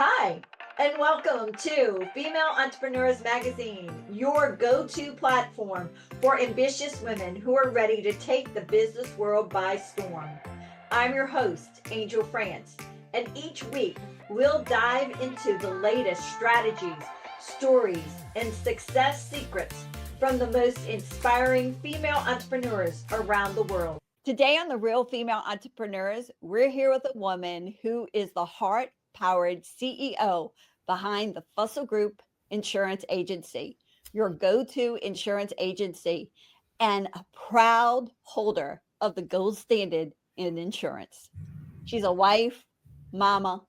Hi, and welcome to Female Entrepreneurs Magazine, your go to platform for ambitious women who are ready to take the business world by storm. I'm your host, Angel France, and each week we'll dive into the latest strategies, stories, and success secrets from the most inspiring female entrepreneurs around the world. Today on The Real Female Entrepreneurs, we're here with a woman who is the heart powered CEO behind the Fussell Group Insurance Agency, your go to insurance agency, and a proud holder of the gold standard in insurance. She's a wife, mama,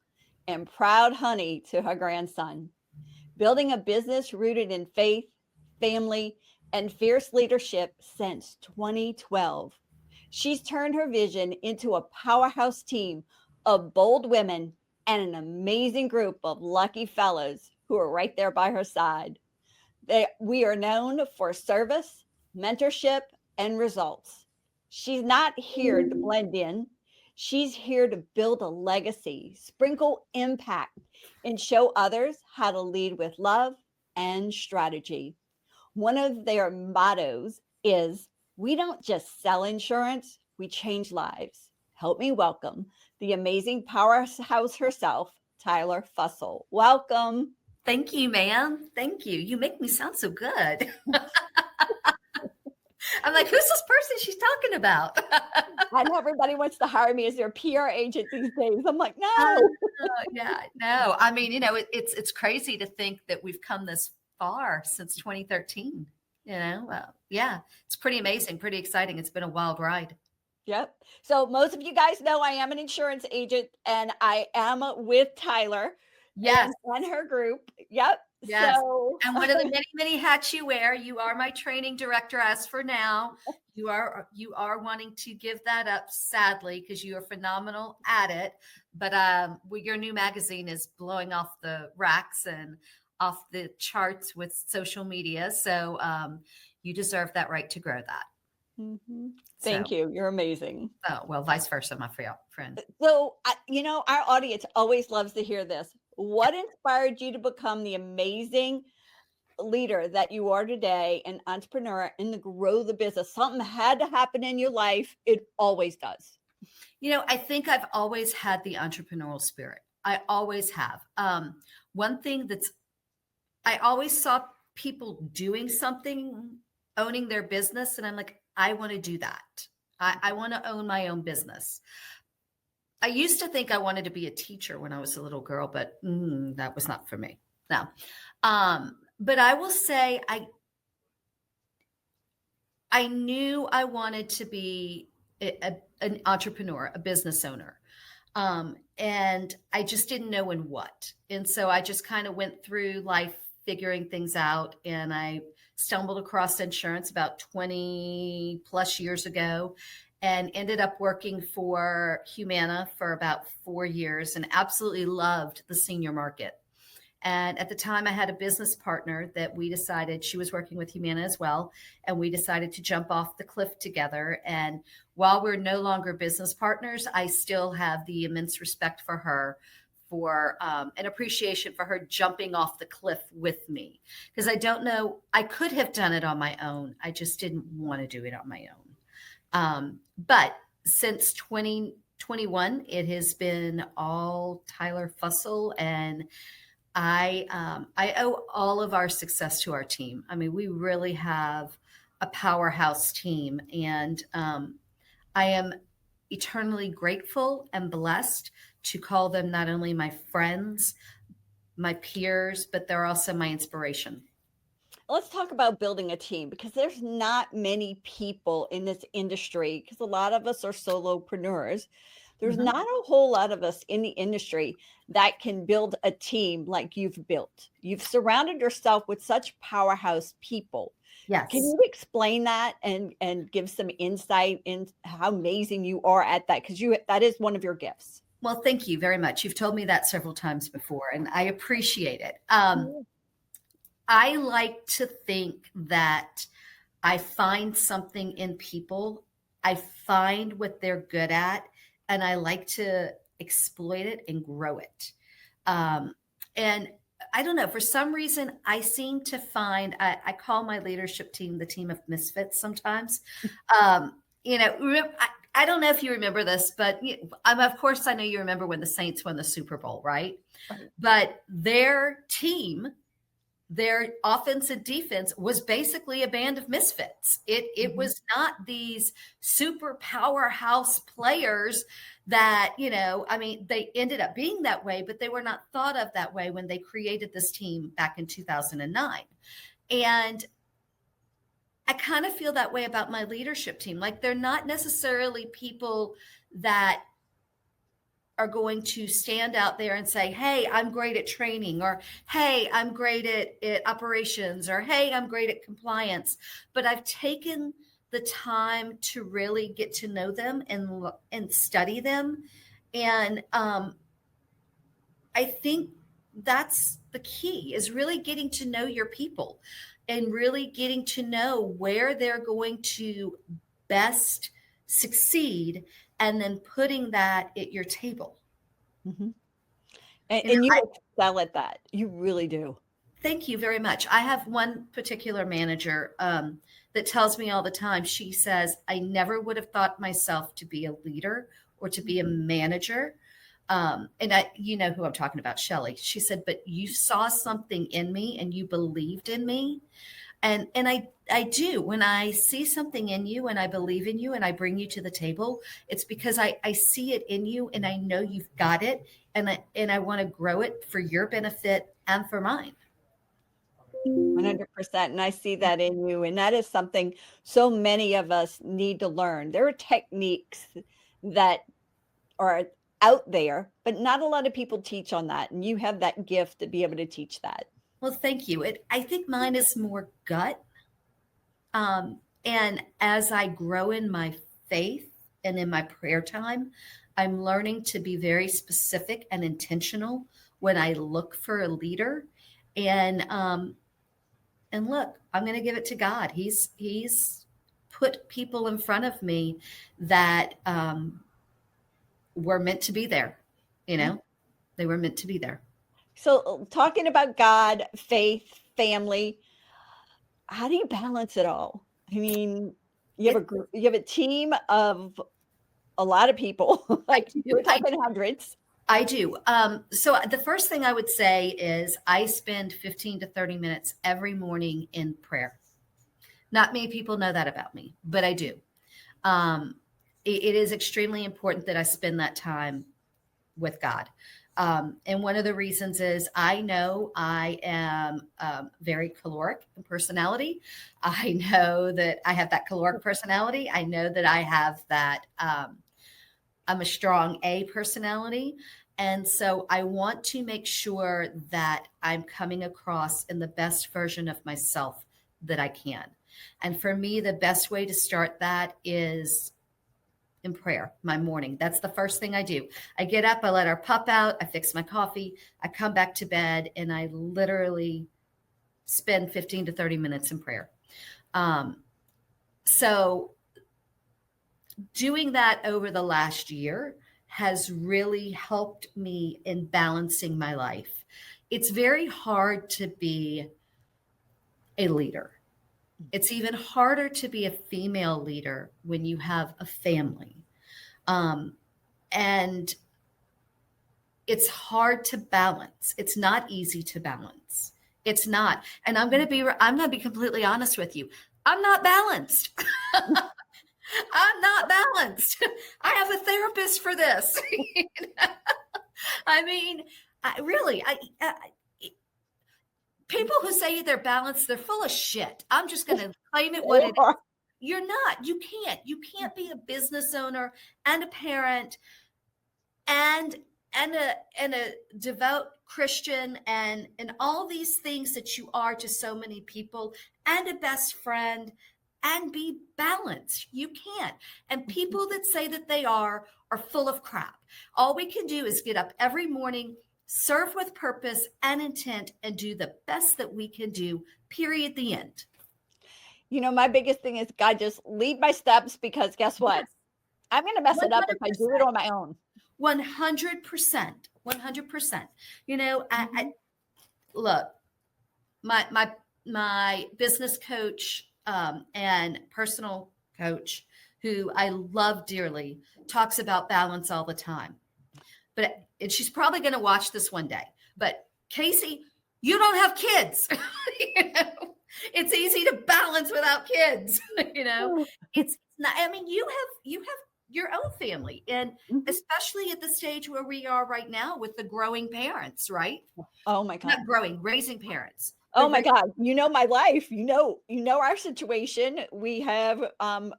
and proud honey to her grandson, building a business rooted in faith, family, and fierce leadership since 2012. She's turned her vision into a powerhouse team of bold women and an amazing group of lucky fellows who are right there by her side. We are known for service, mentorship, and results. She's not here to blend in. She's here to build a legacy, sprinkle impact, and show others how to lead with love and strategy. One of their mottos is, "We don't just sell insurance, we change lives." Help me welcome the amazing powerhouse herself, Tyler Fussell. Welcome. Thank you, ma'am. Thank you. You make me sound so good. I'm like, who's this person she's talking about? I know everybody wants to hire me as their PR agent these days. I'm like, no. Yeah, no. I mean, it's crazy to think that we've come this far since 2013. Yeah, it's pretty amazing, pretty exciting. It's been a wild ride. Yep. So most of you guys know I am an insurance agent and I am with Tyler Yes. and her group. Yep. Yes. So And one of the many, many hats you wear, you are my training director as for now. You are wanting to give that up, sadly, because you are phenomenal at it. But your new magazine is blowing off the racks and off the charts with social media. So you deserve that right to grow that. mm-hmm. Thank you. You're amazing. Oh, well, vice versa, my friend. So, our audience always loves to hear this. What inspired you to become the amazing leader that you are today, an entrepreneur, and to grow the business? Something had to happen in your life. It always does. I think I've always had the entrepreneurial spirit. I always have. One thing I always saw people doing something, owning their business, and I'm like, I want to do that. I want to own my own business. I used to think I wanted to be a teacher when I was a little girl, but that was not for me. No. But I will say I knew I wanted to be an entrepreneur, a business owner. And I just didn't know in what. And so I just kind of went through life figuring things out, and I stumbled across insurance about 20 plus years ago and ended up working for Humana for about 4 years and absolutely loved the senior market. And at the time, I had a business partner that we decided, she was working with Humana as well, and we decided to jump off the cliff together. And while we're no longer business partners, I still have the immense respect for her, for an appreciation for her jumping off the cliff with me. Because I don't know, I could have done it on my own. I just didn't want to do it on my own. But since 2021, it has been all Tyler Fussell, and I owe all of our success to our team. I mean, we really have a powerhouse team, and I am eternally grateful and blessed to call them not only my friends, my peers, but they're also my inspiration. Let's talk about building a team, because there's not many people in this industry, because a lot of us are solopreneurs. There's Mhm. not a whole lot of us in the industry that can build a team like you've built. You've surrounded yourself with such powerhouse people. Yes. Can you explain that and give some insight in how amazing you are at that? Because that is one of your gifts. Well, thank you very much. You've told me that several times before, and I appreciate it. I like to think that I find something in people. I find what they're good at, and I like to exploit it and grow it. And I don't know, for some reason, I seem to find, I call my leadership team the team of misfits sometimes. I don't know if you remember this, but of course, I know you remember when the Saints won the Super Bowl, right? Right. But their team, their offense and defense was basically a band of misfits. It was not these super powerhouse players that, they ended up being that way, but they were not thought of that way when they created this team back in 2009. And I kind of feel that way about my leadership team. Like, they're not necessarily people that are going to stand out there and say, hey, I'm great at training, or hey, I'm great at operations, or hey, I'm great at compliance. But I've taken the time to really get to know them and study them. And I think that's the key, is really getting to know your people and really getting to know where they're going to best succeed, and then putting that at your table. Mm-hmm. And And you excel at that. You really do. Thank you very much. I have one particular manager that tells me all the time. She says, I never would have thought myself to be a leader or to be a manager. You know who I'm talking about, Shelley. She said, but you saw something in me and you believed in me. And I do. When I see something in you and I believe in you and I bring you to the table, it's because I see it in you and I know you've got it, and I want to grow it for your benefit and for mine. 100%. And I see that in you. And that is something so many of us need to learn. There are techniques that are out there, but not a lot of people teach on that. And you have that gift to be able to teach that. Well, thank you. I think mine is more gut. And as I grow in my faith and in my prayer time, I'm learning to be very specific and intentional when I look for a leader. And look, I'm going to give it to God. He's put people in front of me that were meant to be there. They were meant to be there. So, talking about God, faith, family, how do you balance it all? I mean, you have a team of a lot of people, like we're talking hundreds. I do. So the first thing I would say is I spend 15 to 30 minutes every morning in prayer. Not many people know that about me, but I do. It is extremely important that I spend that time with God. And one of the reasons is I know I am very caloric in personality. I know that I have that caloric personality. I know that I have that, I'm a strong A personality. And so I want to make sure that I'm coming across in the best version of myself that I can. And for me, the best way to start that is in prayer, my morning. That's the first thing I do. I get up, I let our pup out, I fix my coffee, I come back to bed, and I literally spend 15 to 30 minutes in prayer. So doing that over the last year has really helped me in balancing my life. It's very hard to be a leader. It's even harder to be a female leader when you have a family. And it's hard to balance. It's not easy to balance. It's not. And I'm going to be completely honest with you. I'm not balanced. I'm not balanced. I have a therapist for this. I mean, people who say they're balanced, they're full of shit. I'm just going to claim it what it is. You're not. You can't be a business owner and a parent and a devout Christian and all these things that you are to so many people, and a best friend, and be balanced. You can't. And people that say that they are full of crap. All we can do is get up every morning, serve with purpose and intent, and do the best that we can do, period, the end. My biggest thing is, God, just lead my steps, because guess what? I'm going to mess it up if I do it on my own. 100%. 100%. You know, I Mhm. look, my business coach and personal coach, who I love dearly, talks about balance all the time. But and she's probably going to watch this one day. But Casey, you don't have kids. You know, it's easy to balance without kids. You know, Oh. it's not. I mean, you have your own family, and Mhm. especially at the stage where we are right now with the growing parents, right? Oh my Not God. growing, raising parents. Oh my God. You know my life. You know our situation. We have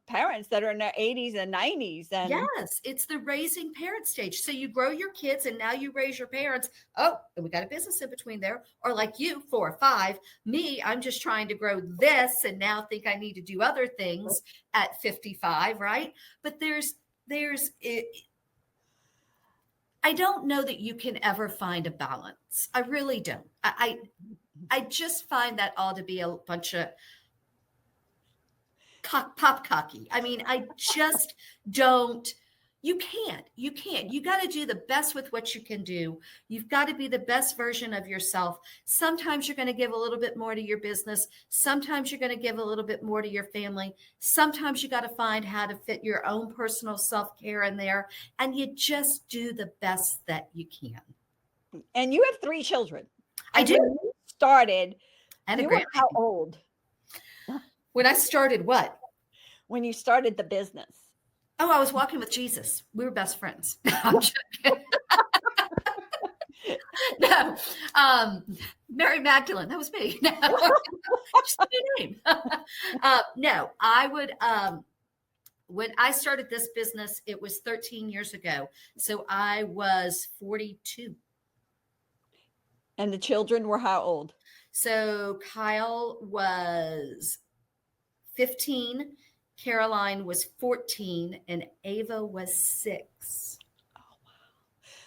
parents that are in their 80s and 90s and Yes, it's the raising parent stage. So you grow your kids and now you raise your parents. Oh, and we got a business in between there. Or like you, 4 or 5. Me, I'm just trying to grow this and now think I need to do other things at 55, right? But I don't know that you can ever find a balance. I really don't. I just find that all to be a bunch of pop cocky. I mean, I just don't. You got to do the best with what you can do. You've got to be the best version of yourself. Sometimes you're going to give a little bit more to your business. Sometimes you're going to give a little bit more to your family. Sometimes you got to find how to fit your own personal self-care in there, and you just do the best that you can. you have 3 children. I And do. when you started, And a you were how grandbaby. old When I started what? when you started the business? Oh, I was walking with Jesus. We were best friends. I'm joking. No, Mary Magdalene. That was me. No, just a new name. No, I would. When I started this business, it was 13 years ago. So I was 42. And the children were how old? So Kyle was 15, Caroline was 14, and Ava was 6.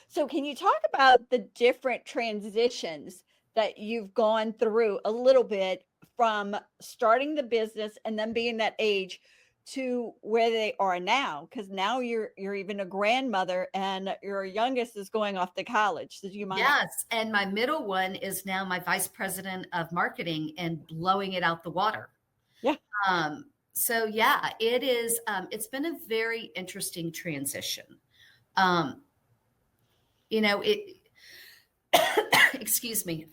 So can you talk about the different transitions that you've gone through a little bit from starting the business and then being that age to where they are now? Because now you're even a grandmother and your youngest is going off to college. So do you mind? Yes, and my middle one is now my vice president of marketing and blowing it out the water. Yeah. So yeah, it is. It's been a very interesting transition. Um, you know, it. Excuse me.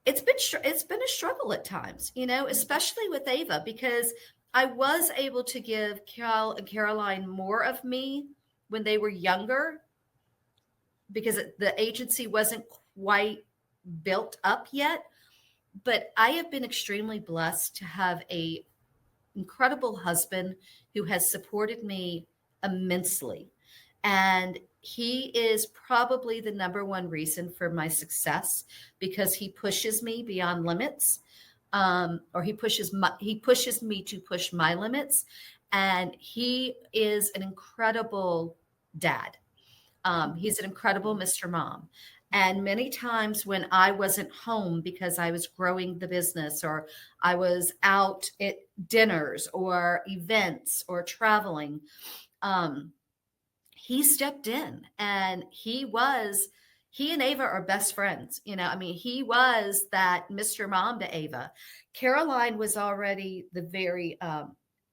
It's been a struggle at times. You know, especially with Ava because I was able to give Cal and Caroline more of me when they were younger because the agency wasn't quite built up yet. But I have been extremely blessed to have a incredible husband who has supported me immensely. And he is probably the number one reason for my success because he pushes me beyond limits. Or he pushes me to push my limits. And he is an incredible dad. He's an incredible Mr. Mom. And many times when I wasn't home because I was growing the business or I was out at dinners or events or traveling, um, he stepped in and he and Ava are best friends. You know, I mean, he was that Mr. Mom to Ava. Caroline was already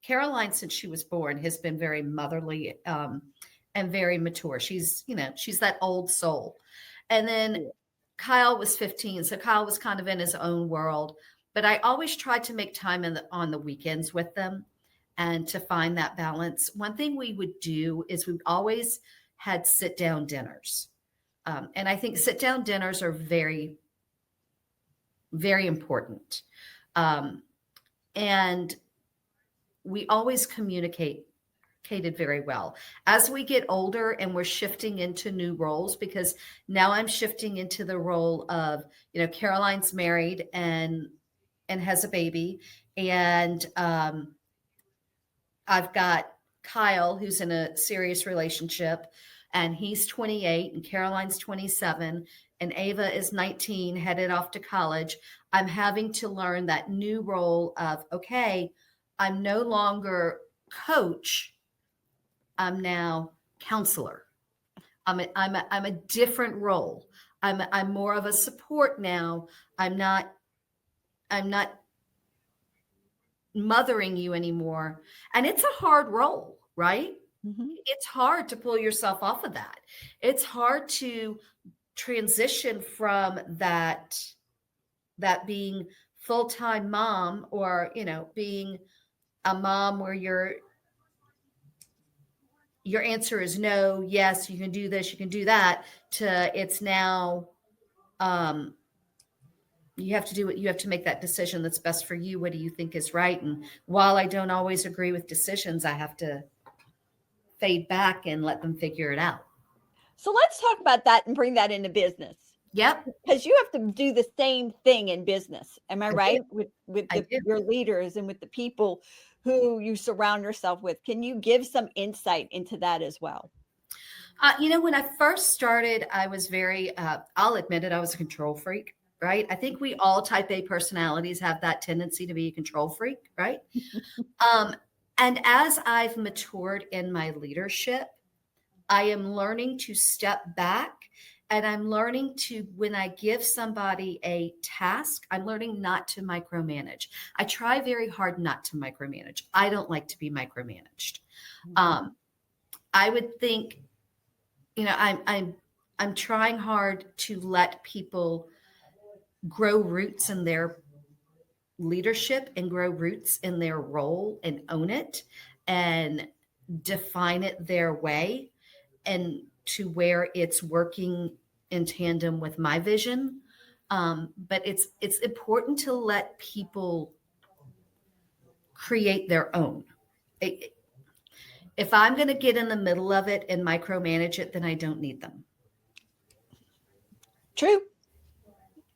Caroline, since she was born, has been very motherly and very mature. She's that old soul. And then Yeah. Kyle was 15, so Kyle was kind of in his own world. But I always tried to make time on the weekends with them and to find that balance. One thing we would do is we always had sit down dinners. And I think sit down dinners are very, very important. Um, and we always communicated very well. As we get older and we're shifting into new roles, because now I'm shifting into the role of, Caroline's married and has a baby. And I've got Kyle, who's in a serious relationship, and he's 28, and Caroline's 27, and Ava is 19, headed off to college. I'm having to learn that new role of, okay, I'm no longer coach, I'm now counselor. I'm a different role. I'm more of a support now. I'm not mothering you anymore. And it's a hard role, right? Mhm. It's hard to pull yourself off of that. It's hard to transition from that being full-time mom, or being a mom where your answer is no, yes, you can do this, you can do that, to it's now, um, you have to do what you have to make that decision that's best for you. What do you think is right? And while I don't always agree with decisions, I have to fade back and let them figure it out. So let's talk about that and bring that into business. Yep, Because you have to do the same thing in business. Am I I do. right? With I do. your leaders and with the people who you surround yourself with. Can you give some insight into that as well? When I first started, I was I'll admit it, I was a control freak, right? I think we all type A personalities have that tendency to be a control freak, right? Um, and as I've matured in my leadership, I am learning to step back, and I'm learning to, when I give somebody a task, I'm learning not to micromanage. I try very hard not to micromanage. I don't like to be micromanaged. Um, I would think, I'm trying hard to let people grow roots in their leadership and grow roots in their role and own it and define it their way, and to where it's working in tandem with my vision. But it's important to let people create their own. If I'm going to get in the middle of it and micromanage it, then I don't need them. True.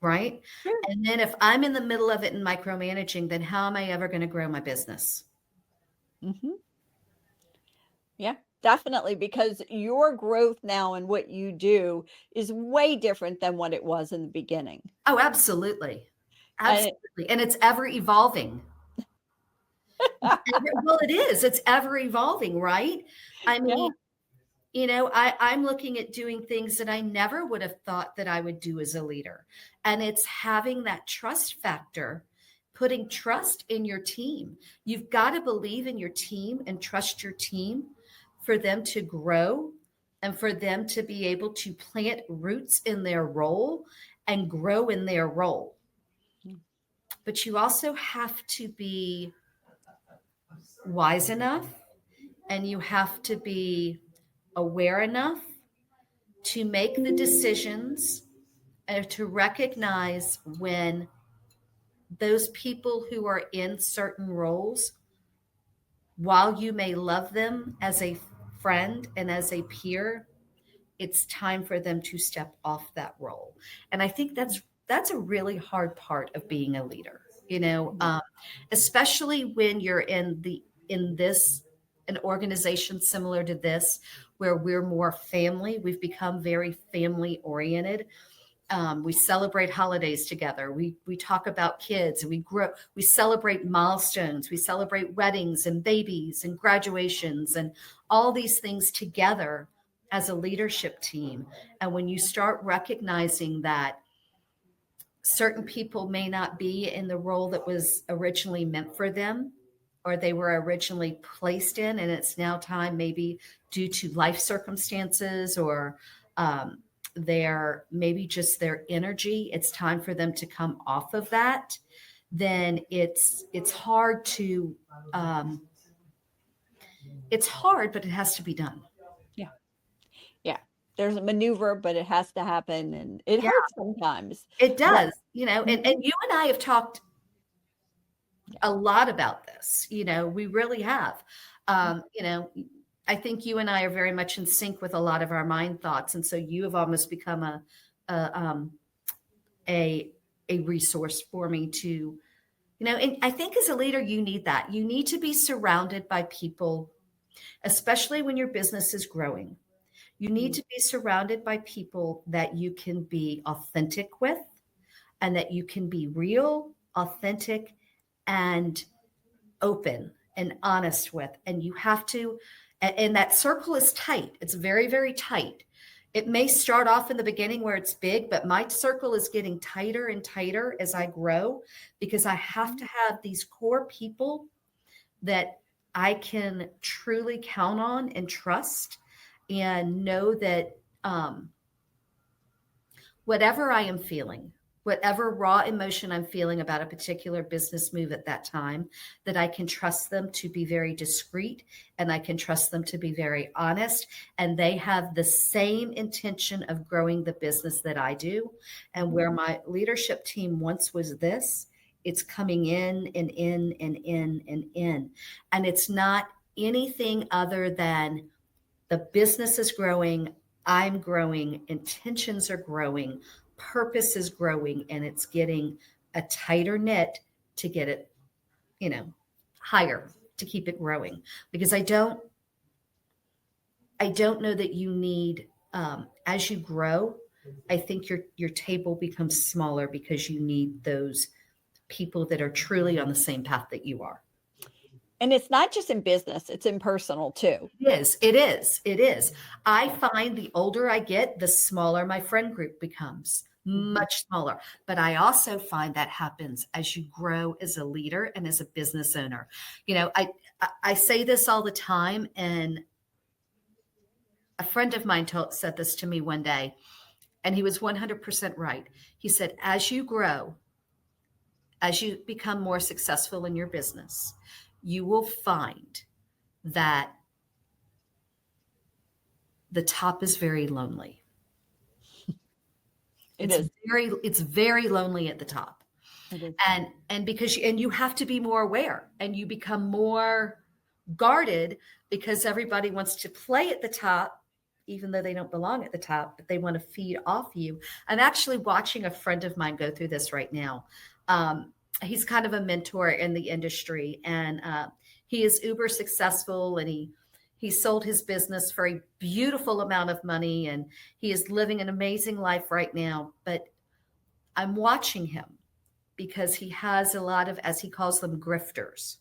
Right. True. And then if I'm in the middle of it and micromanaging, then how am I ever going to grow my business? Hmm. Yeah, definitely. Because your growth now and what you do is way different than what it was in the beginning. Oh, absolutely. And Absolutely. And it's ever evolving. Well, it is. It's ever evolving, right? I yeah, mean, I'm looking at doing things that I never would have thought that I would do as a leader. And it's having that trust factor, putting trust in your team. You've got to believe in your team and trust your team for them to grow and for them to be able to plant roots in their role and grow in their role. But you also have to be wise enough, and you have to be aware enough to make the decisions and to recognize when those people who are in certain roles, while you may love them as a friend and as a peer, it's time for them to step off that role. And I think that's a really hard part of being a leader, especially when you're in this an organization similar to this, where we're more family. We've become very family oriented. We celebrate holidays together. We talk about kids. We grow. We celebrate milestones. We celebrate weddings and babies and graduations and all these things together as a leadership team. And when you start recognizing that certain people may not be in the role that was originally meant for them, or they were originally placed in, and it's now time, maybe due to life circumstances, or maybe just their energy, it's time for them to come off of that. Then it's hard to it's hard, but it has to be done. yeah, yeah. There's a maneuver, but it has to happen, and it Yeah, hurts sometimes. it But does. And you and I have talked a lot about this. We really have. I think you and I are very much in sync with a lot of our mind thoughts, and so you have almost become a um, a a resource for me to, And I think as a leader, you need that. You need to be surrounded by people, especially when your business is growing. You need to be surrounded by people that you can be authentic with, and that you can be real, authentic, and open and honest with. And you have to, And that circle is tight. It's very, very tight. It may start off in the beginning where it's big, but my circle is getting tighter and tighter as I grow because I have to have these core people that I can truly count on and trust and know that whatever I am feeling, whatever raw emotion I'm feeling about a particular business move at that time, that I can trust them to be very discreet and I can trust them to be very honest. And they have the same intention of growing the business that I do. And where my leadership team once was this, it's coming in and in and in and in. And it's not anything other than the business is growing, I'm growing, intentions are growing, purpose is growing, and it's getting a tighter knit to get it, higher to keep it growing. Because I don't know that you need, as you grow, I think your table becomes smaller because you need those people that are truly on the same path that you are. And it's not just in business, it's in personal too. It is. I find the older I get, the smaller my friend group becomes, much smaller. But I also find that happens as you grow as a leader and as a business owner. I say this all the time, and a friend of mine said this to me one day, and he was 100% right. He said, as you grow, as you become more successful in your business, you will find that the top is very lonely. It's very lonely at the top. And because you have to be more aware and you become more guarded because everybody wants to play at the top, even though they don't belong at the top, but they want to feed off you. I'm actually watching a friend of mine go through this right now. He's kind of a mentor in the industry, and he is uber successful, and he sold his business for a beautiful amount of money, and he is living an amazing life right now. But I'm watching him because he has a lot of, as he calls them, grifters.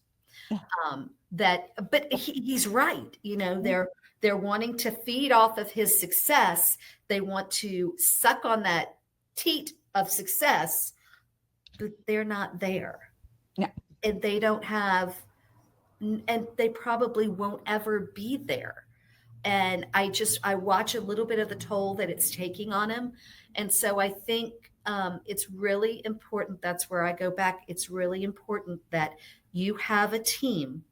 But he's right. They're wanting to feed off of his success. They want to suck on that teat of success, but they're not there. Yeah. And they don't have, and they probably won't ever be there. And I watch a little bit of the toll that it's taking on him. And so I think it's really important. That's where I go back. It's really important that you have a team,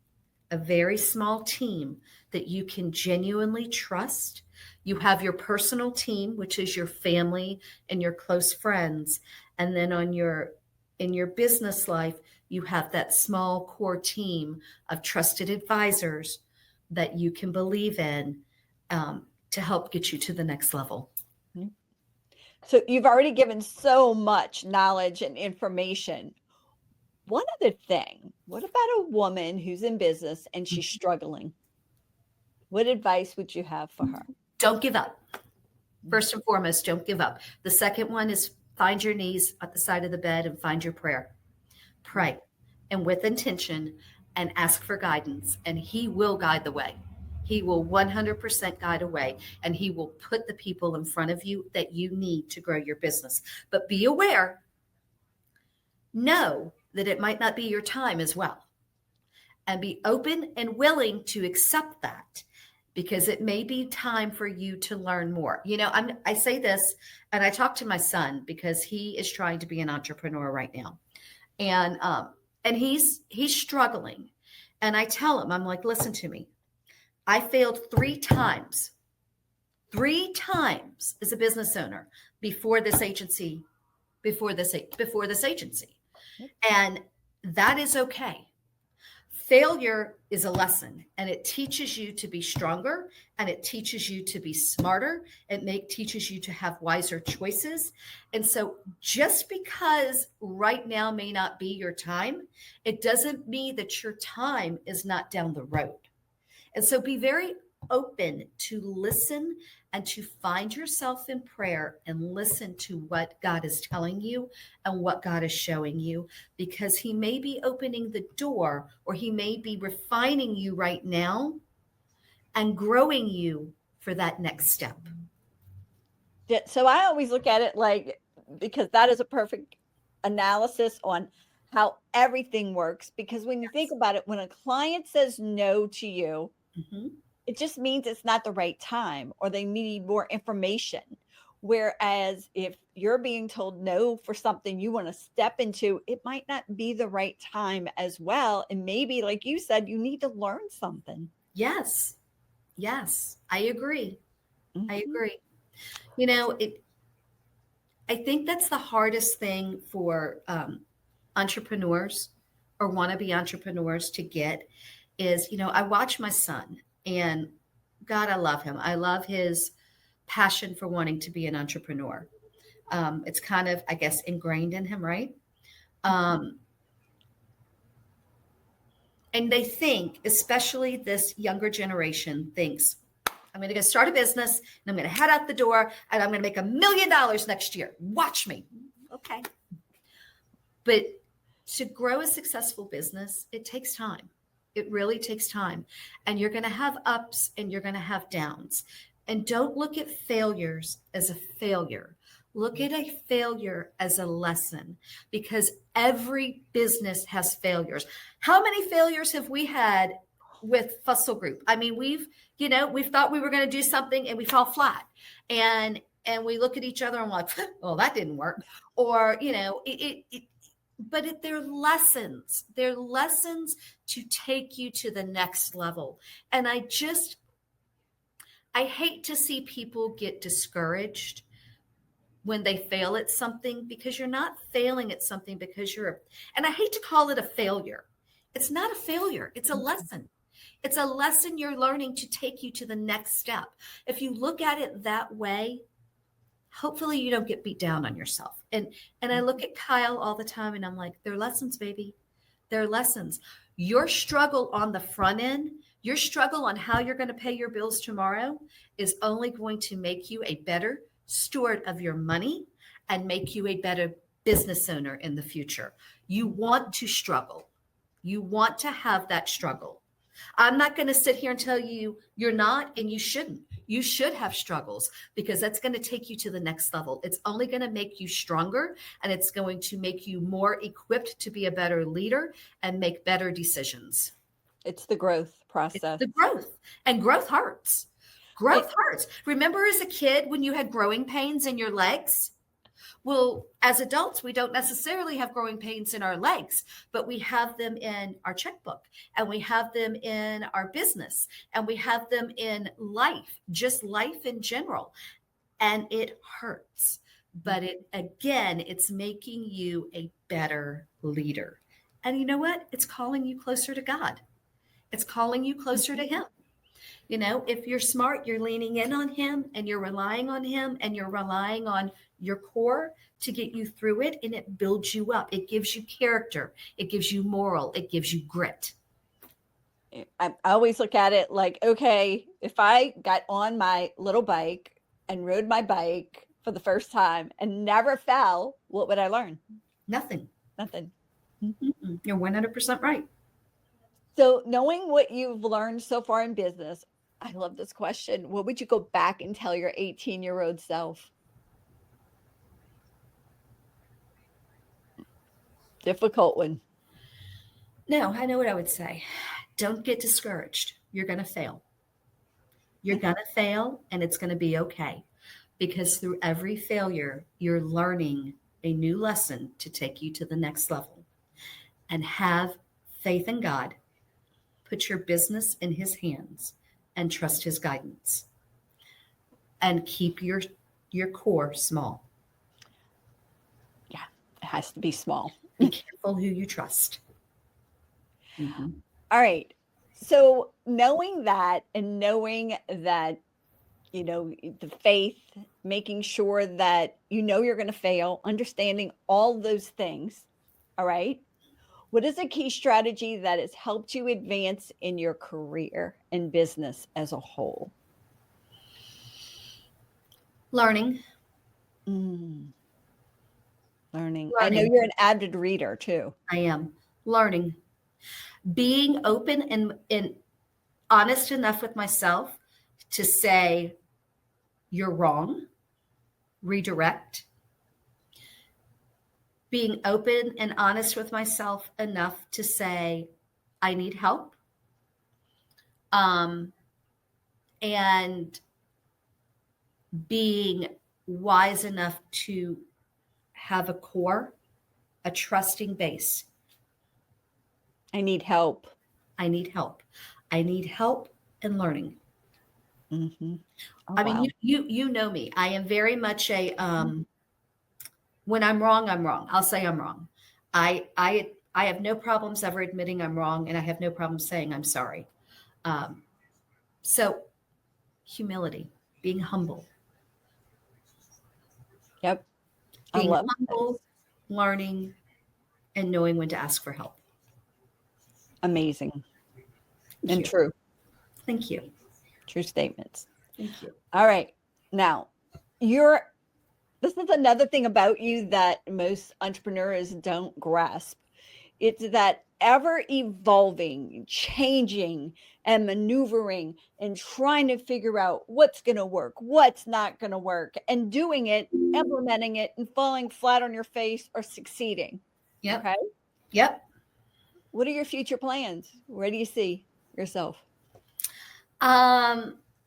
a very small team that you can genuinely trust. You have your personal team, which is your family and your close friends. And then in your business life, you have that small core team of trusted advisors that you can believe in to help get you to the next level. So you've already given so much knowledge and information. One other thing, what about a woman who's in business and she's struggling? What advice would you have for her? Don't give up. First and foremost, don't give up. The second one is find your knees at the side of the bed and find your prayer. Pray and with intention and ask for guidance, and he will guide the way. He will 100% guide a way, and he will put the people in front of you that you need to grow your business. But be aware, know that it might not be your time as well, and be open and willing to accept that, because it may be time for you to learn more. I say this, and I talk to my son because he is trying to be an entrepreneur right now, and he's struggling. And I tell him, I'm like, listen to me. I failed 3 times as a business owner before this agency. And that is okay. Failure is a lesson, and it teaches you to be stronger, and it teaches you to be smarter. It teaches you to have wiser choices. And so just because right now may not be your time, it doesn't mean that your time is not down the road. And so be very open to listen and to find yourself in prayer and listen to what God is telling you and what God is showing you, because he may be opening the door, or he may be refining you right now. and growing you for that next step. So I always look at it like, because that is a perfect analysis on how everything works. Because when you think about it, when a client says no to you, it just means it's not the right time or they need more information. Whereas if you're being told no for something you want to step into, it might not be the right time as well. And maybe, like you said, you need to learn something. Yes. Yes. I agree. I Mhm. agree. You know, I think that's the hardest thing for entrepreneurs or wannabe entrepreneurs to get is, you know, I watch my son and God, I love him. I love his passion for wanting to be an entrepreneur. It's kind of, I guess, ingrained in him, right? And they think, especially this younger generation thinks, I'm going to go start a business and I'm going to head out the door and I'm going to make $1 million next year. Watch me. Okay. But to grow a successful business, it takes time. It really takes time. And you're going to have ups and you're going to have downs. And don't look at failures as a failure. Look at a failure as a lesson, because every business has failures. How many failures have we had with Fussell Group? I mean, we've thought we were going to do something and we fell flat. And we look at each other and we're like, well, that didn't work. Or, but they're lessons. They're lessons to take you to the next level. And I hate to see people get discouraged when they fail at something, because you're not failing at something because and I hate to call it a failure. It's not a failure. It's a lesson. It's a lesson you're learning to take you to the next step. If you look at it that way, hopefully you don't get beat down on yourself. And I look at Kyle all the time and I'm like, they're lessons, baby. They're lessons. Your struggle on the front end, your struggle on how you're going to pay your bills tomorrow is only going to make you a better steward of your money and make you a better business owner in the future. You want to struggle. You want to have that struggle. I'm not going to sit here and tell you you're not, and you shouldn't. You should have struggles, because that's going to take you to the next level. It's only going to make you stronger, and it's going to make you more equipped to be a better leader and make better decisions. It's the growth process. It's the growth, and growth hurts. Growth hurts. Remember as a kid when you had growing pains in your legs? Well, as adults, we don't necessarily have growing pains in our legs, but we have them in our checkbook, and we have them in our business, and we have them in life, just life in general. And it hurts. But it's making you a better leader. And you know what? It's calling you closer to God. It's calling you closer to Him. You know, if you're smart, you're leaning in on Him and you're relying on Him and you're relying on your core to get you through it, and it builds you up. It gives you character. It gives you moral. It gives you grit. I always look at it like, okay, if I got on my little bike and rode my bike for the first time and never fell, what would I learn? Nothing. Nothing. You're 100% right. So knowing what you've learned so far in business, I love this question. What would you go back and tell your 18-year-old self? Difficult one. No, I know what I would say. Don't get discouraged. You're going to fail. You're going to fail, and it's going to be okay, because through every failure, you're learning a new lesson to take you to the next level. And have faith in God. Put your business in His hands and trust His guidance. And keep your core small. Yeah, it has to be small. Be careful who you trust. All right. So knowing that, and knowing that, you know, the faith, making sure that you're going to fail, understanding all those things. All right. What is a key strategy that has helped you advance in your career and business as a whole? Learning. Learning. I know you're an avid reader too. I am. Learning. Being open and honest enough with myself to say, you're wrong, redirect, being open and honest with myself enough to say, I need help. And being wise enough to have a core, a trusting base. I need help. I need help. I need help in learning. Mm-hmm. Oh, I mean, wow. you know me. I am very much a when I'm wrong, I'm wrong. I'll say I'm wrong. I have no problems ever admitting I'm wrong, and I have no problem saying I'm sorry. So humility, being humble. Yep. I Being love humble, this. learning, and knowing when to ask for help. Amazing. Thank And you. true. Thank you. True statements. Thank you. All right. Now, this is another thing about you that most entrepreneurs don't grasp. It's that ever evolving, changing, and maneuvering and trying to figure out what's going to work, what's not going to work, and doing it, implementing it, and falling flat on your face or succeeding. Yep. Okay. Yep. What are your future plans? Where do you see yourself?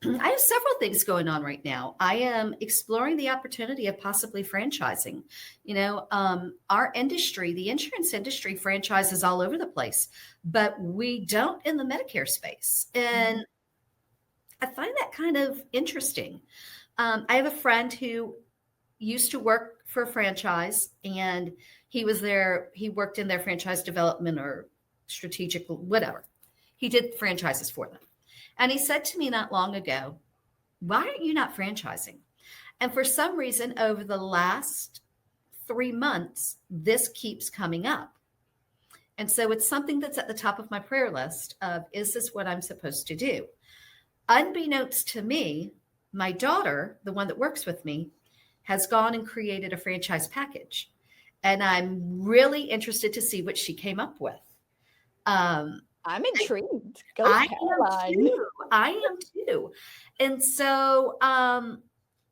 I have several things going on right now. I am exploring the opportunity of possibly franchising. Our industry, the insurance industry, franchises all over the place, but we don't in the Medicare space. And I find that kind of interesting. I have a friend who used to work for a franchise, and he worked in their franchise development or strategic, whatever. He did franchises for them. And he said to me not long ago, why aren't you not franchising? And for some reason, over the last 3 months, this keeps coming up. And so it's something that's at the top of my prayer list of, is this what I'm supposed to do? Unbeknownst to me, my daughter, the one that works with me, has gone and created a franchise package. And I'm really interested to see what she came up with. I'm intrigued. Go, I Caroline. am too. And so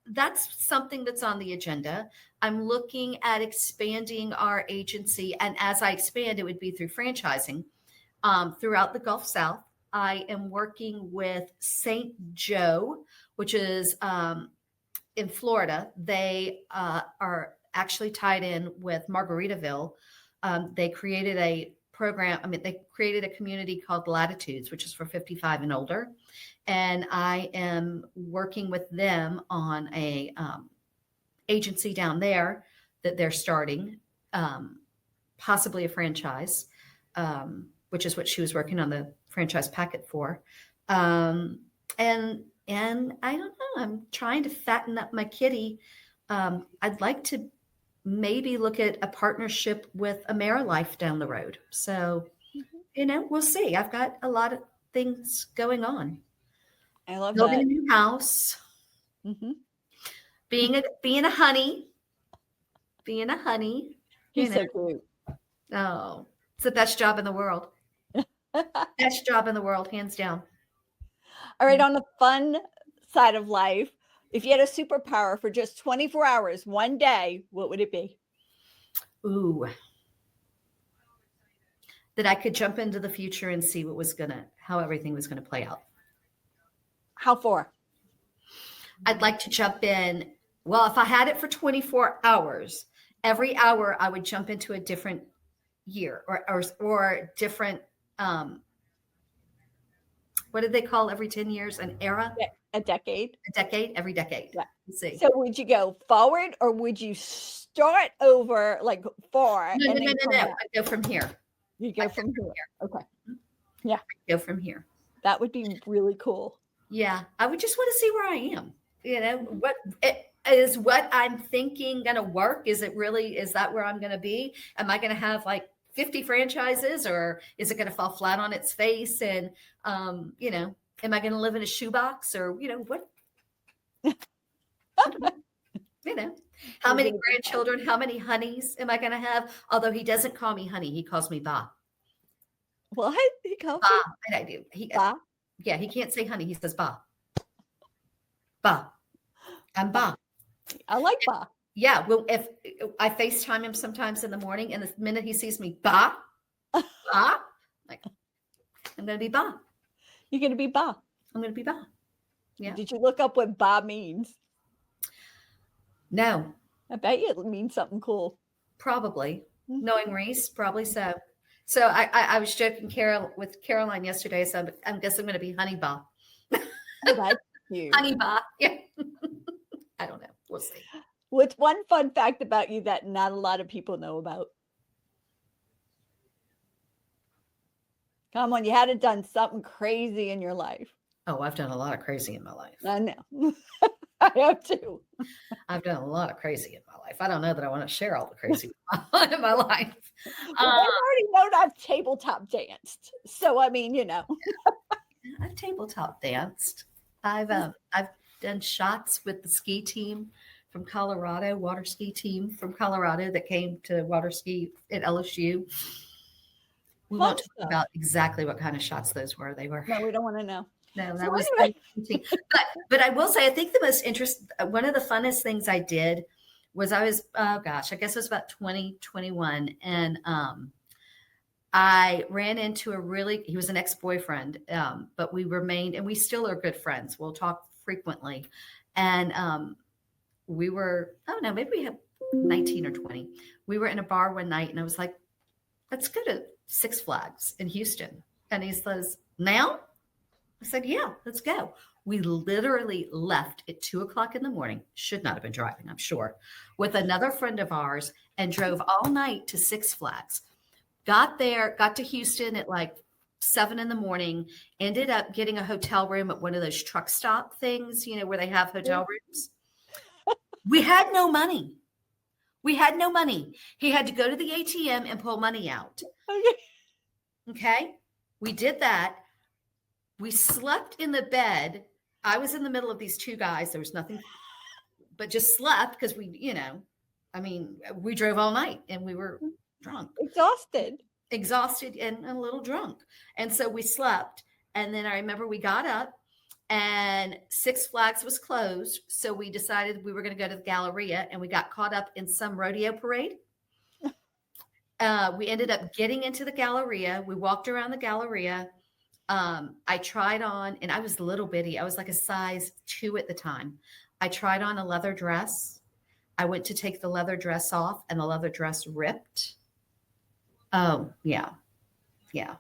that's something that's on the agenda. I'm looking at expanding our agency. And as I expand, it would be through franchising throughout the Gulf South. I am working with St. Joe, which is in Florida. They are actually tied in with Margaritaville. They created a program. They created a community called Latitudes, which is for 55 and older. And I am working with them on a agency down there that they're starting, possibly a franchise, which is what she was working on the franchise packet for. And I don't know, I'm trying to fatten up my kitty. I'd like to maybe look at a partnership with AmeriLife down the road. So, we'll see. I've got a lot of things going on. I love Building that. a new house, being a honey, He's so cute. Oh, it's the best job in the world. Best job in the world, hands down. All right. On the fun side of life, if you had a superpower for just 24 hours, one day, what would it be? Ooh. That I could jump into the future and see how everything was gonna play out. How far? I'd like to jump in. Well, if I had it for 24 hours, every hour I would jump into a different year or different, what did they call every 10 years? An era? A decade. A decade? Every decade. Yeah. Let's see. So would you go forward or would you start over like far? No. Back? I'd go from here. You go from here. Okay. Yeah. I'd go from here. That would be really cool. Yeah. I would just want to see where I am. What I'm thinking going to work? Is that where I'm going to be? Am I going to have like 50 franchises, or is it going to fall flat on its face? And, am I going to live in a shoebox, or, what? How many grandchildren, how many honeys am I going to have? Although he doesn't call me honey, he calls me Ba. What? He calls Ba. you? And I do. Ba? Yeah, he can't say honey. He says ba. Ba. I'm ba. I like ba. Yeah. Well, if I FaceTime him sometimes in the morning, and the minute he sees me, ba, ba, like, I'm going to be ba. You're going to be ba. I'm going to be ba. Yeah. Did you look up what ba means? No. I bet you it means something cool. Probably. Knowing Reese, probably so. So I was joking with Caroline yesterday, so I guess I'm going to be honey ba. Oh, that's cute. Honey ba. Yeah. I don't know. We'll see. What's one fun fact about you that not a lot of people know about? Come on, you hadn't done something crazy in your life. Oh, I've done a lot of crazy in my life. I know. I have too. I've done a lot of crazy in my life. I don't know that I want to share all the crazy in my life. Well, I've already known I've tabletop danced. So, I mean, you know. I've tabletop danced. I've done shots with the ski team from Colorado, water ski team from Colorado that came to water ski at LSU. We won't talk about exactly what kind of shots those were. They were. No, we don't want to know. No, that was anyway. But I will say, I think the most one of the funnest things I did was I guess it was about 2021. And I ran into he was an ex-boyfriend, but we remained, and we still are good friends. We'll talk frequently. And we were, I don't know, maybe we have 19 or 20. We were in a bar one night and I was like, let's go to Six Flags in Houston. And he says, now? I said, yeah, let's go. We literally left at 2:00 in the morning. Should not have been driving, I'm sure, with another friend of ours and drove all night to Six Flags. Got to Houston at like 7 in the morning, ended up getting a hotel room at one of those truck stop things, you know, where they have hotel rooms. We had no money. He had to go to the ATM and pull money out. Okay. We did that. We slept in the bed. I was in the middle of these two guys. There was nothing, but just slept because we drove all night and we were drunk. Exhausted and a little drunk. And so we slept. And then I remember we got up and Six Flags was closed. So we decided we were going to go to the Galleria, and we got caught up in some rodeo parade. We ended up getting into the Galleria. We walked around the Galleria. I tried on, and I was little bitty. I was like a size 2 at the time. I tried on a leather dress. I went to take the leather dress off and the leather dress ripped. Oh, yeah. Yeah.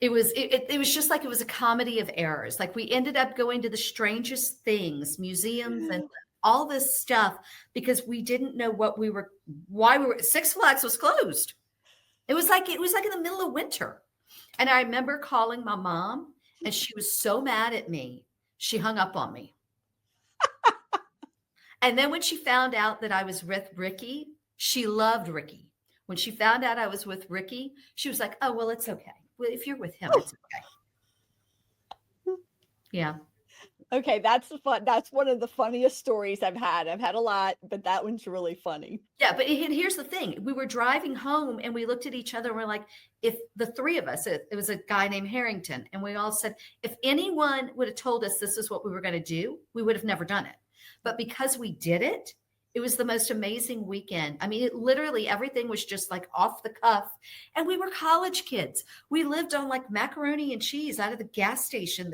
It was just like, it was a comedy of errors. Like, we ended up going to the strangest things, museums and all this stuff, because we didn't know why Six Flags was closed. It was like in the middle of winter. And I remember calling my mom, and she was so mad at me. She hung up on me. And then when she found out that I was with Ricky, she loved Ricky. When she found out I was with Ricky, she was like, oh, well, it's okay. Well, if you're with him, it's okay. Yeah. Okay, that's fun. That's one of the funniest stories I've had. I've had a lot, but that one's really funny. Yeah, but here's the thing. We were driving home and we looked at each other and we're like, if the three of us, it was a guy named Harrington, and we all said, if anyone would have told us this is what we were going to do, we would have never done it. But because we did it, it was the most amazing weekend. I mean, literally everything was just like off the cuff. And we were college kids. We lived on like macaroni and cheese out of the gas station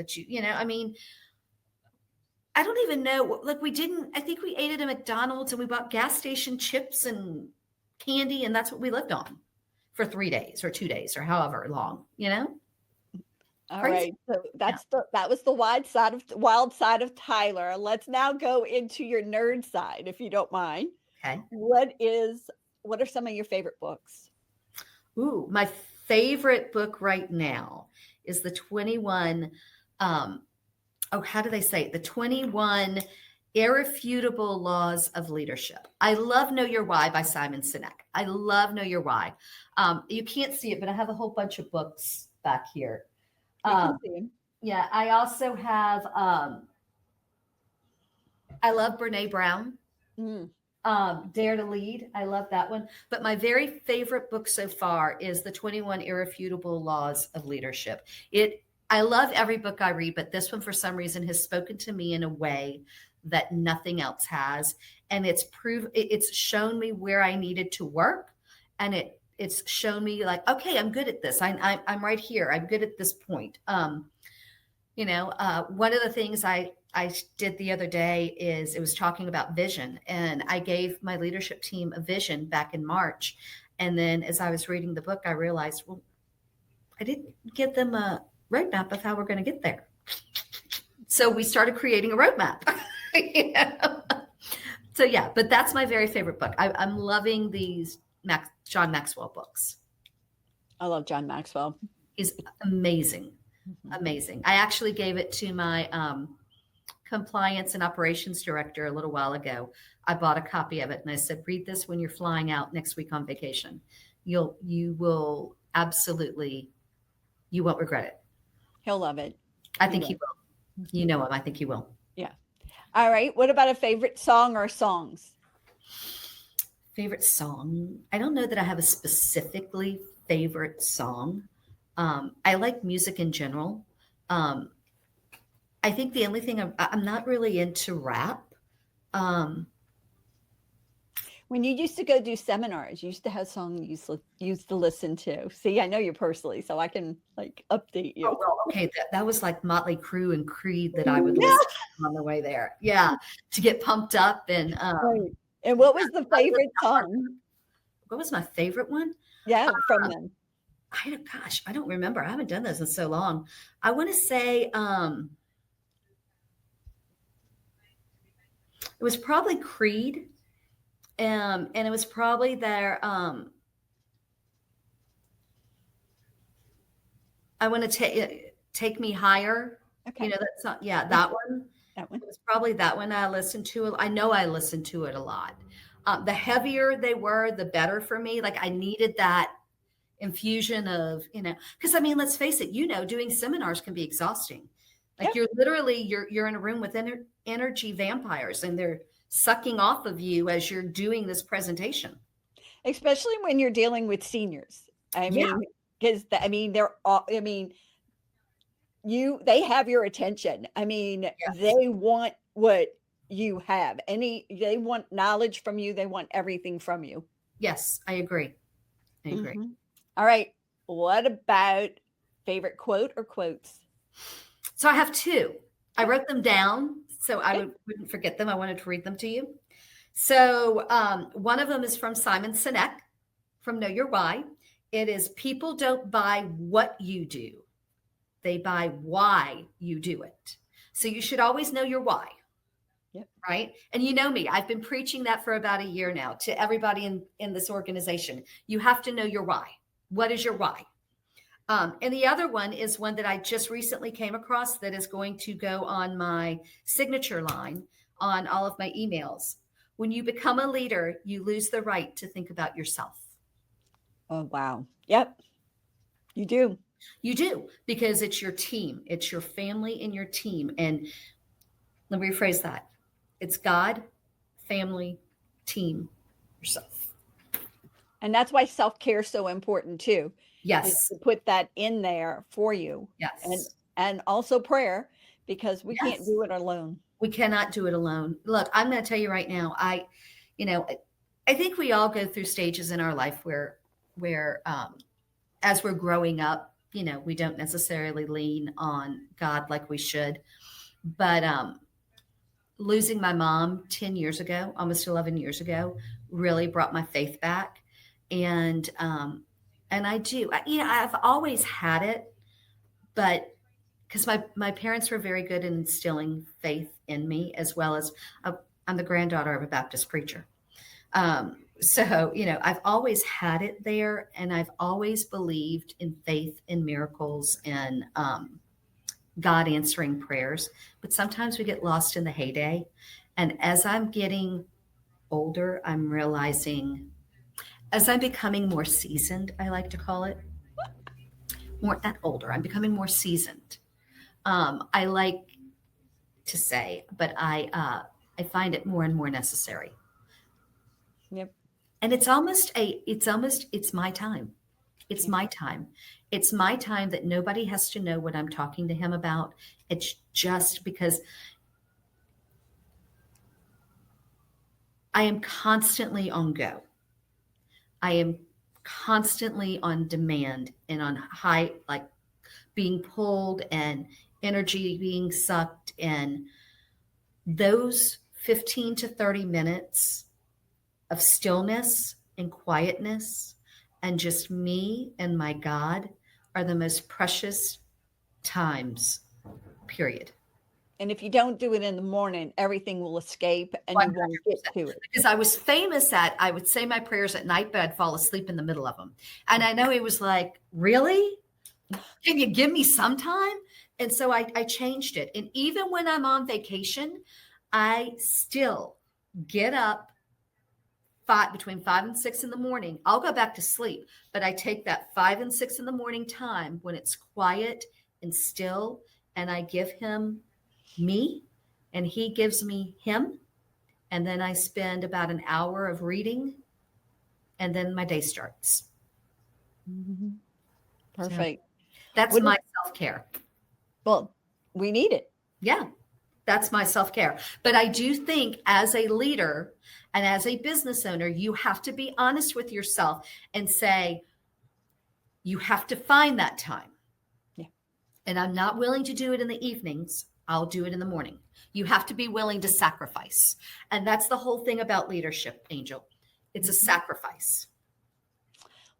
I don't even know. Like, I think we ate at a McDonald's and we bought gas station chips and candy. And that's what we lived on for 3 days or 2 days or however long, All Crazy. right. So that was the wild side of Tyler. Let's now go into your nerd side, if you don't mind. Okay. What are some of your favorite books? Ooh, my favorite book right now is the 21, how do they say it? The 21 Irrefutable Laws of Leadership. I love Know Your Why by Simon Sinek. I love Know Your Why. You can't see it, but I have a whole bunch of books back here. Yeah, I also have, I love Brene Brown. Dare to Lead. I love that one. But my very favorite book so far is the 21 Irrefutable Laws of Leadership. I love every book I read, but this one for some reason has spoken to me in a way that nothing else has. And it's shown me where I needed to work. And it's shown me like, okay, I'm good at this. I'm right here. I'm good at this point. One of the things I did the other day is it was talking about vision, and I gave my leadership team a vision back in March. And then as I was reading the book, I realized, well, I didn't give them a roadmap of how we're going to get there. So we started creating a roadmap. So yeah, but that's my very favorite book. I'm loving these John Maxwell books. I love John Maxwell. He's amazing. Amazing. I actually gave it to my compliance and operations director a little while ago. I bought a copy of it and I said, read this when you're flying out next week on vacation. You will absolutely, you won't regret it. He'll love it. I think he will. You know him. I think he will. Yeah. All right. What about a favorite song or songs? Favorite song? I don't know that I have a specifically favorite song. I like music in general. I think the only thing I'm not really into rap. When you used to go do seminars, you used to have songs you used to listen to. See, I know you personally, so I can like update you. Oh, well, okay, that was like Motley Crue and Creed that I would listen to on the way there. Yeah, to get pumped up and. Right. And what was the favorite song? What was my favorite one? Yeah, from them. I don't remember. I haven't done this in so long. I want to say it was probably Creed. And it was probably their I want to take me higher. Okay. That's not, that one. That one. It was probably that one I listened to. I know I listened to it a lot. The heavier they were, the better for me. Like I needed that infusion of, because I mean, let's face it, doing seminars can be exhausting. Like you're literally, you're in a room with energy vampires and they're sucking off of you as you're doing this presentation. Especially when you're dealing with seniors. I mean, because they're all, they have your attention. I mean, they want what you have. They want knowledge from you. They want everything from you. Yes, I agree. Mm-hmm. All right. What about favorite quote or quotes? So I have two. I wrote them down so I wouldn't forget them. I wanted to read them to you. So one of them is from Simon Sinek from Know Your Why. It is, people don't buy what you do. They buy why you do it. So you should always know your why. Yep. Right. And you know me, I've been preaching that for about a year now to everybody in this organization. You have to know your why. What is your why? And the other one is one that I just recently came across that is going to go on my signature line on all of my emails. When you become a leader, you lose the right to think about yourself. Oh, wow. Yep. You do. You do, because it's your team. It's your family and your team. And let me rephrase that. It's God, family, team, yourself. And that's why self-care is so important too. Yes. To put that in there for you. Yes. And also prayer, because we can't do it alone. We cannot do it alone. Look, I'm going to tell you right now, I think we all go through stages in our life where as we're growing up, we don't necessarily lean on God like we should. But losing my mom 10 years ago, almost 11 years ago, really brought my faith back. And I do, I've always had it, but because my parents were very good in instilling faith in me, as well as I'm the granddaughter of a Baptist preacher. So, I've always had it there, and I've always believed in faith and miracles and God answering prayers. But sometimes we get lost in the heyday. And as I'm getting older, I'm realizing, as I'm becoming more seasoned, I like to call it, not older, I'm becoming more seasoned. I like to say, but I find it more and more necessary. Yep. And it's my time. It's Yeah. my time. It's my time that nobody has to know what I'm talking to him about. It's just because I am constantly on go. I am constantly on demand and on high, like being pulled and energy being sucked. And those 15 to 30 minutes of stillness and quietness and just me and my God are the most precious times, period. And if you don't do it in the morning, everything will escape and you won't get 100%. to it. Because I was famous at, I would say my prayers at night, but I'd fall asleep in the middle of them. And I know he was like, really? Can you give me some time? And so I changed it. And even when I'm on vacation, I still get up between 5 and 6 in the morning. I'll go back to sleep, but I take that 5 and 6 in the morning time when it's quiet and still, and I give him me, and he gives me him. And then I spend about an hour of reading, and then my day starts. Mhm. So Perfect. that's What my is- self-care. well, we need it. Yeah, that's my self-care. But I do think as a leader and as a business owner, you have to be honest with yourself and say, you have to find that time. Yeah. And I'm not willing to do it in the evenings. I'll do it in the morning. You have to be willing to sacrifice. And that's the whole thing about leadership, Angel. It's a sacrifice.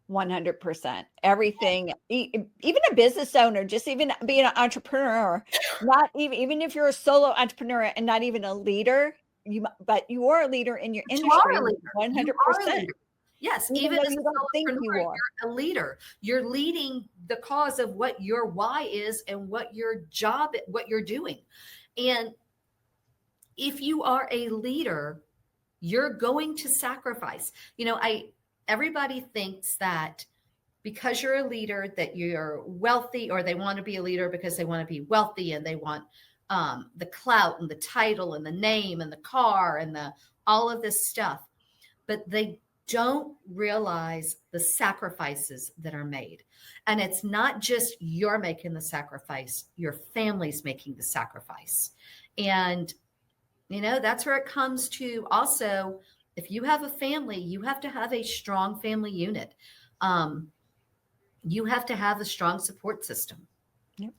100%. Everything, even a business owner, just even being an entrepreneur, not even if you're a solo entrepreneur and not even a leader, but you are a leader in your But you are industry, a leader. You are a 100%. leader. Yes, Even even though as you a don't think you solopreneur, are. you're a leader. You're leading the cause of what your why is and what your job, what you're doing. And if you are a leader, you're going to sacrifice. Everybody thinks that because you're a leader that you're wealthy, or they want to be a leader because they want to be wealthy and they want the clout and the title and the name and the car and the all of this stuff, but they don't realize the sacrifices that are made. And it's not just you're making the sacrifice, your family's making the sacrifice. And that's where it comes to also, if you have a family, you have to have a strong family unit. You have to have a strong support system. Yep.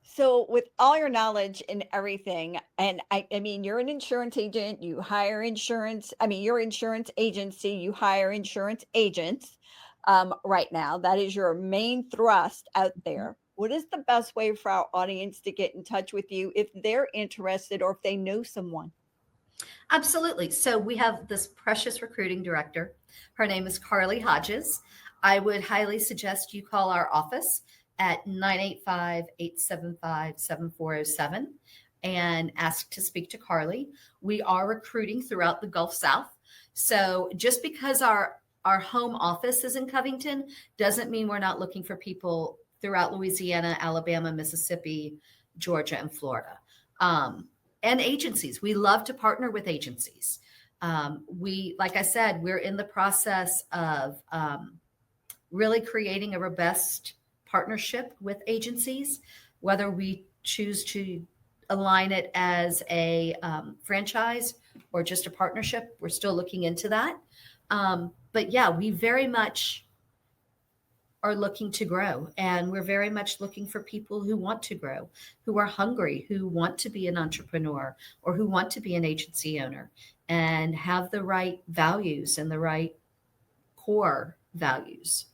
So with all your knowledge and everything, and I mean, you're an insurance agent, you hire insurance. I mean, you're insurance agency, you hire insurance agents right now. That is your main thrust out there. What is the best way for our audience to get in touch with you if they're interested or if they know someone? Absolutely. So we have this precious recruiting director. Her name is Carly Hodges. I would highly suggest you call our office at 985-875-7407 and ask to speak to Carly. We are recruiting throughout the Gulf South. So just because our home office is in Covington doesn't mean we're not looking for people throughout Louisiana, Alabama, Mississippi, Georgia, and Florida. And agencies. We love to partner with agencies. Like I said, we're in the process of really creating a robust partnership with agencies, whether we choose to align it as a franchise or just a partnership. We're still looking into that. But yeah, we very much are looking to grow, and we're very much looking for people who want to grow, who are hungry, who want to be an entrepreneur or who want to be an agency owner and have the right values and the right core values.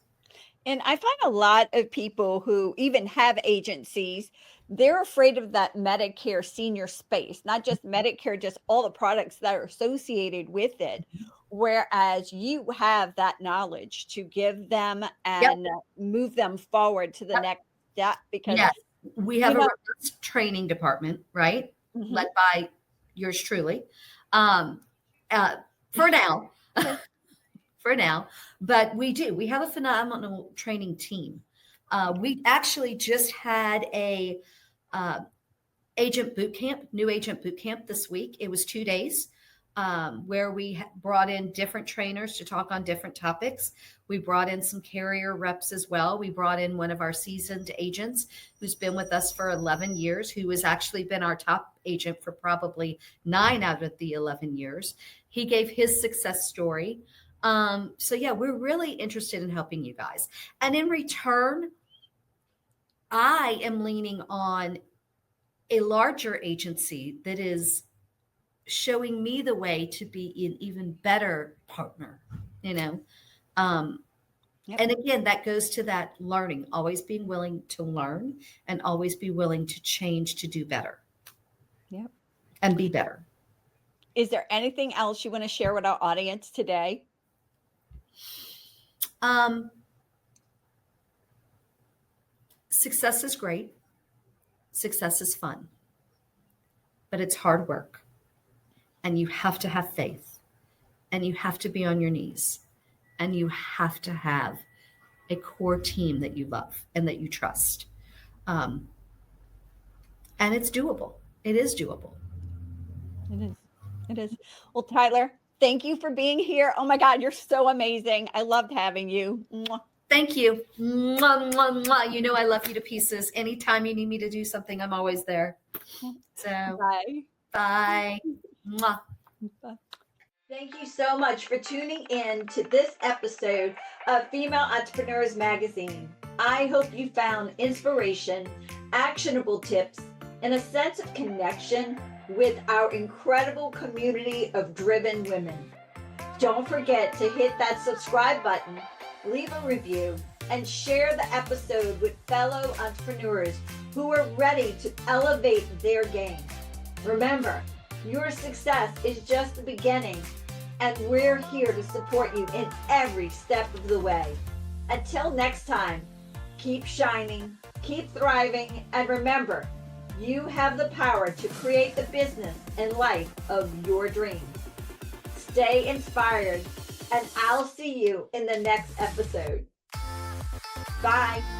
And I find a lot of people who even have agencies, they're afraid of that Medicare senior space, not just Medicare, just all the products that are associated with it. Whereas you have that knowledge to give them Yep. and move them forward to the Yep. next step because, Yes, we have you a know, robust training department, right? mhm. Led by yours truly. Um, for now, Okay. for now, but we have a phenomenal training team. We actually just had a agent boot camp, new agent boot camp this week. It was 2 days. where we brought in different trainers to talk on different topics. We brought in some carrier reps as well. We brought in one of our seasoned agents who's been with us for 11 years, who has actually been our top agent for probably 9 out of the 11 years. He gave his success story. So yeah, we're really interested in helping you guys. And in return, I am leaning on a larger agency that is showing me the way to be an even better partner, you know? And again, that goes to that learning, always being willing to learn and always be willing to change to do better. Yep. And be better. Is there anything else you want to share with our audience today? Success is great. Success is fun, but it's hard work. And you have to have faith, and you have to be on your knees, and you have to have a core team that you love and that you trust. And it's doable. It is doable. It is. It is. Well, Tyler, thank you for being here. Oh my God, you're so amazing. I loved having you. Mwah. Thank you. Mwah, mwah, mwah. You know I love you to pieces. Anytime you need me to do something, I'm always there. So Bye. bye. Mwah. Bye. Thank you so much for tuning in to this episode of Female Entrepreneurs Magazine. I hope you found inspiration, actionable tips, and a sense of connection with our incredible community of driven women. Don't forget to hit that subscribe button, leave a review, and share the episode with fellow entrepreneurs who are ready to elevate their game. Remember, your success is just the beginning, and we're here to support you in every step of the way. Until next time, keep shining, keep thriving, and remember, you have the power to create the business and life of your dreams. Stay inspired, and I'll see you in the next episode. Bye.